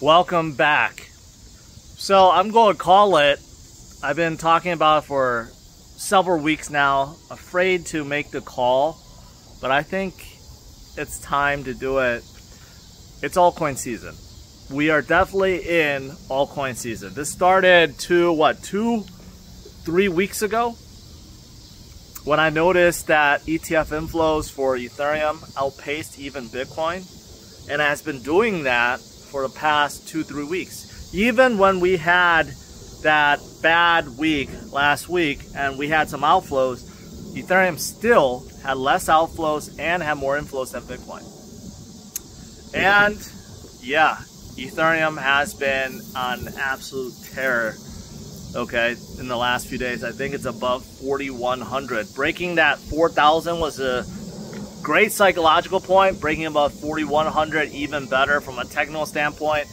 Welcome back. So I'm going to call it. I've been talking about it for several weeks now, afraid to make the call, but I think it's time to do it. It's altcoin season. We are definitely in altcoin season. This started 2-3 weeks ago when I noticed that ETF inflows for Ethereum outpaced even Bitcoin, and it has been doing that for the past 2-3 weeks. Even when we had that bad week last week and we had some outflows, Ethereum still had less outflows and had more inflows than Bitcoin. And yeah, Ethereum has been on absolute terror, okay, in the last few days. I think it's above 4,100. Breaking that 4,000 was a great psychological point. Breaking above 4,100 even better from a technical standpoint.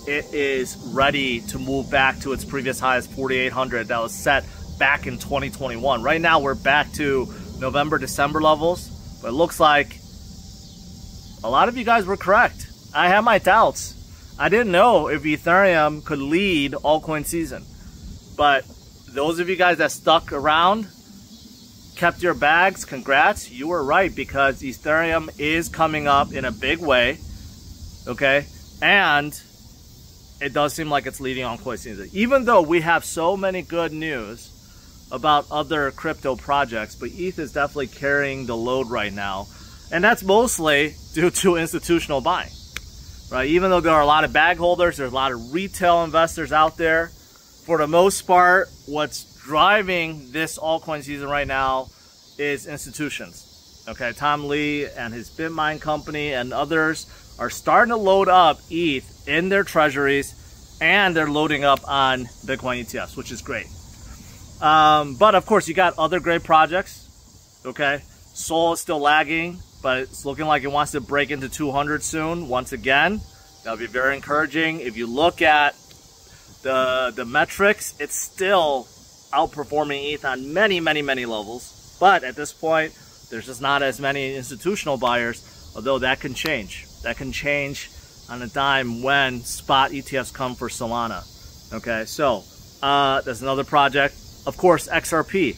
It is ready to move back to its previous high as 4,800 that was set back in 2021. Right now we're back to November, December levels, but it looks like a lot of you guys were correct. I had my doubts. I didn't know if Ethereum could lead altcoin season, but those of you guys that stuck around, kept your bags, congrats, you were right, because Ethereum is coming up in a big way, okay? And it does seem like it's leading altcoin season, even though we have so many good news about other crypto projects, but ETH is definitely carrying the load right now, and that's mostly due to institutional buying, right? Even though there are a lot of bag holders, there's a lot of retail investors out there. For the most part, what's driving this altcoin season right now is institutions. Okay, Tom Lee and his BitMine company and others are starting to load up ETH in their treasuries, and they're loading up on Bitcoin ETFs, which is great. But of course, you got other great projects. Okay, Sol is still lagging, but it's looking like it wants to break into 200 soon. Once again, that'll be very encouraging. If you look at the metrics, it's still outperforming ETH on many levels. But at this point, there's just not as many institutional buyers, although that can change. That can change on a dime when spot ETFs come for Solana. Okay, so there's another project. Of course, XRP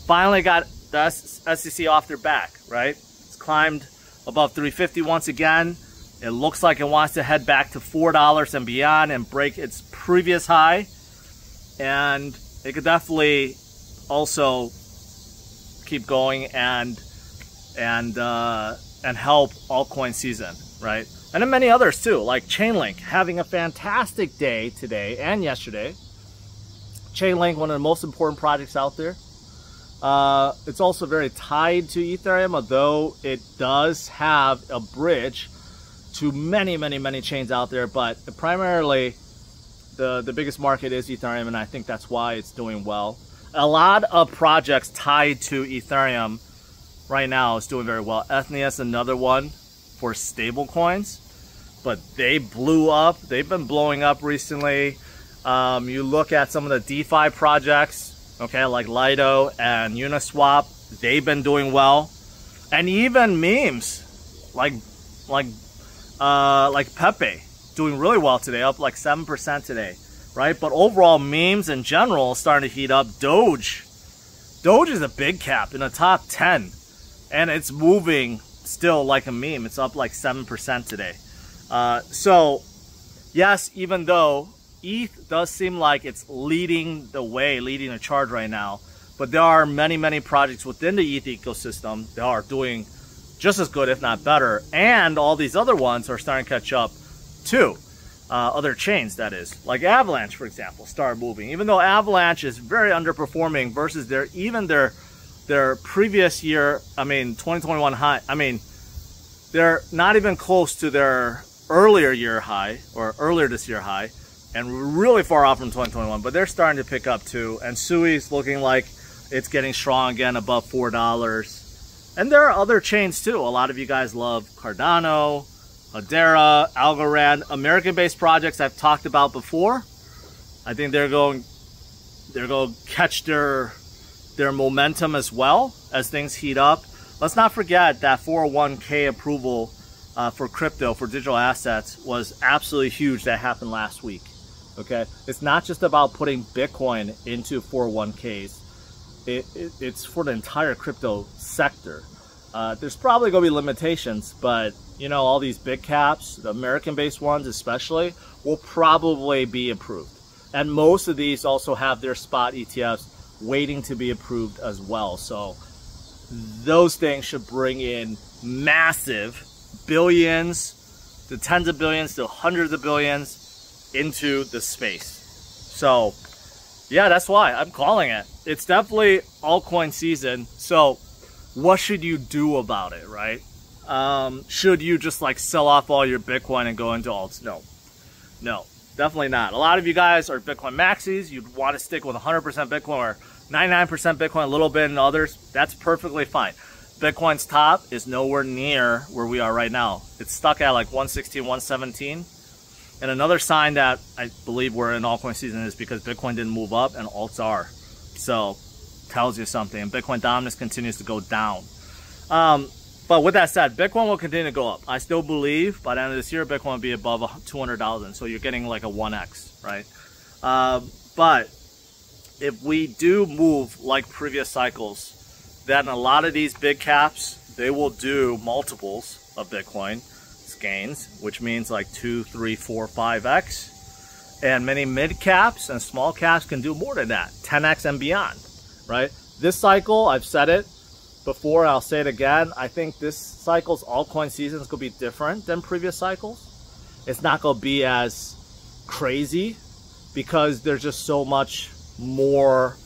finally got the SEC off their back, right? It's climbed above 350 once again. It looks like it wants to head back to $4 and beyond and break its previous high. And it could definitely also keep going and help altcoin season, right? And then many others too, like Chainlink having a fantastic day today and yesterday. Chainlink, one of the most important projects out there. It's also very tied to Ethereum, although it does have a bridge to many chains out there, but primarily the biggest market is Ethereum, and I think that's why it's doing well. A lot of projects tied to Ethereum right now is doing very well. Ethnia is another one for stable coins, but they blew up. They've been blowing up recently. You look at some of the DeFi projects, okay, like Lido and Uniswap, they've been doing well. And even memes like Pepe doing really well today, up like 7% today, right? But overall, memes in general starting to heat up. Doge is a big cap in the top 10, and it's moving still like a meme. It's up like 7% today. So yes, even though ETH does seem like it's leading the way, leading the charge right now, but there are many projects within the ETH ecosystem that are doing just as good, if not better, and all these other ones are starting to catch up too. Other chains, that is, like Avalanche, for example, start moving. Even though Avalanche is very underperforming versus their previous year, 2021 high. They're not even close to their earlier year high or earlier this year high, and really far off from 2021. But they're starting to pick up too. And Sui's looking like it's getting strong again, above $4. And there are other chains too. A lot of you guys love Cardano, Hedera, Algorand, American-based projects I've talked about before. I think they're going to catch their momentum as well as things heat up. Let's not forget that 401k approval for crypto, for digital assets, was absolutely huge. That happened last week. Okay, it's not just about putting Bitcoin into 401ks. It's for the entire crypto sector. There's probably going to be limitations, but you know, all these big caps, the American-based ones especially, will probably be approved. And most of these also have their spot ETFs waiting to be approved as well. So those things should bring in massive billions to tens of billions to hundreds of billions into the space. So yeah, that's why I'm calling it. It's definitely altcoin season. So what should you do about it, right? Should you just like sell off all your Bitcoin and go into alts? No, definitely not. A lot of you guys are Bitcoin maxis. You'd want to stick with 100% Bitcoin or 99% Bitcoin, a little bit in others. That's perfectly fine. Bitcoin's top is nowhere near where we are right now. It's stuck at like 116, 117. And another sign that I believe we're in altcoin season is because Bitcoin didn't move up and alts are. So tells you something. And Bitcoin dominance continues to go down. But with that said, Bitcoin will continue to go up. I still believe by the end of this year, Bitcoin will be above 200,000. So you're getting like a 1x, right? But if we do move like previous cycles, then a lot of these big caps, they will do multiples of Bitcoin gains, which means like 2, 3, 4, 5x. And many mid caps and small caps can do more than that, 10x and beyond, right? This cycle, I've said it before, I'll say it again. I think this cycle's altcoin season is going to be different than previous cycles. It's not going to be as crazy because there's just so much more.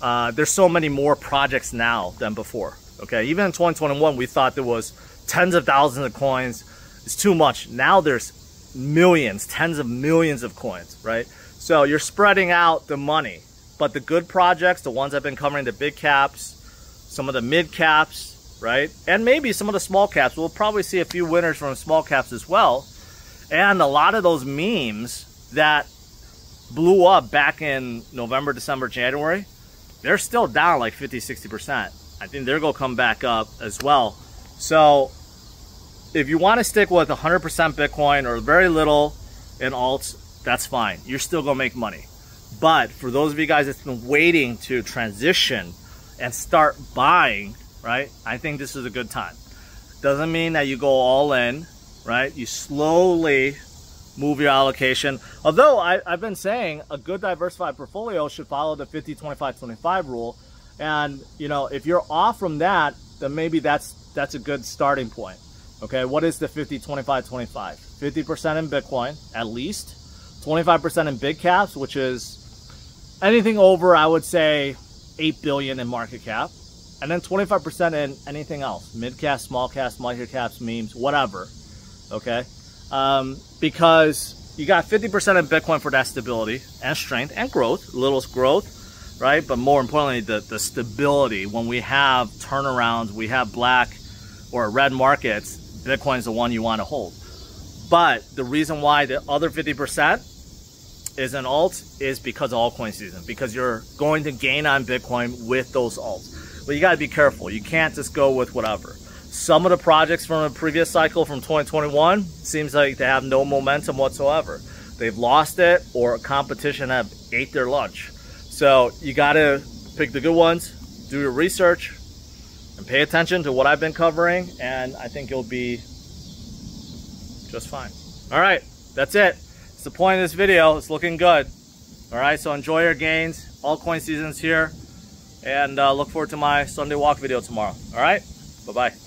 There's so many more projects now than before. Okay, even in 2021, we thought there was tens of thousands of coins. It's too much. Now there's millions, tens of millions of coins, right? So you're spreading out the money. But the good projects, the ones I've been covering, the big caps, some of the mid caps, right? And maybe some of the small caps. We'll probably see a few winners from small caps as well. And a lot of those memes that blew up back in November, December, January, they're still down like 50, 60%. I think they're going to come back up as well. So if you want to stick with 100% Bitcoin or very little in alts, that's fine. You're still going to make money. But for those of you guys that's been waiting to transition and start buying, right, I think this is a good time. Doesn't mean that you go all in, right? You slowly move your allocation. Although I've been saying a good diversified portfolio should follow the 50-25-25 rule. And, you know, if you're off from that, then maybe that's a good starting point. Okay, what is the 50-25-25? 50% in Bitcoin, at least. 25% in big caps, which is anything over, I would say, 8 billion in market cap. And then 25% in anything else. Mid caps, small caps, micro caps, memes, whatever. Okay? Because you got 50% in Bitcoin for that stability and strength and growth, little growth, right? But more importantly, the stability. When we have turnarounds, we have black or red markets, Bitcoin is the one you want to hold. But the reason why the other 50% is an alt is because of altcoin season, because you're going to gain on Bitcoin with those alts. But you got to be careful. You can't just go with whatever. Some of the projects from the previous cycle from 2021 seems like they have no momentum whatsoever. They've lost it, or competition have ate their lunch. So you got to pick the good ones, do your research, and pay attention to what I've been covering, and I think you'll be just fine. All right, that's it. It's the point of this video. It's looking good. All right, so enjoy your gains. Altcoin season's here, and look forward to my Sunday walk video tomorrow. All right, bye-bye.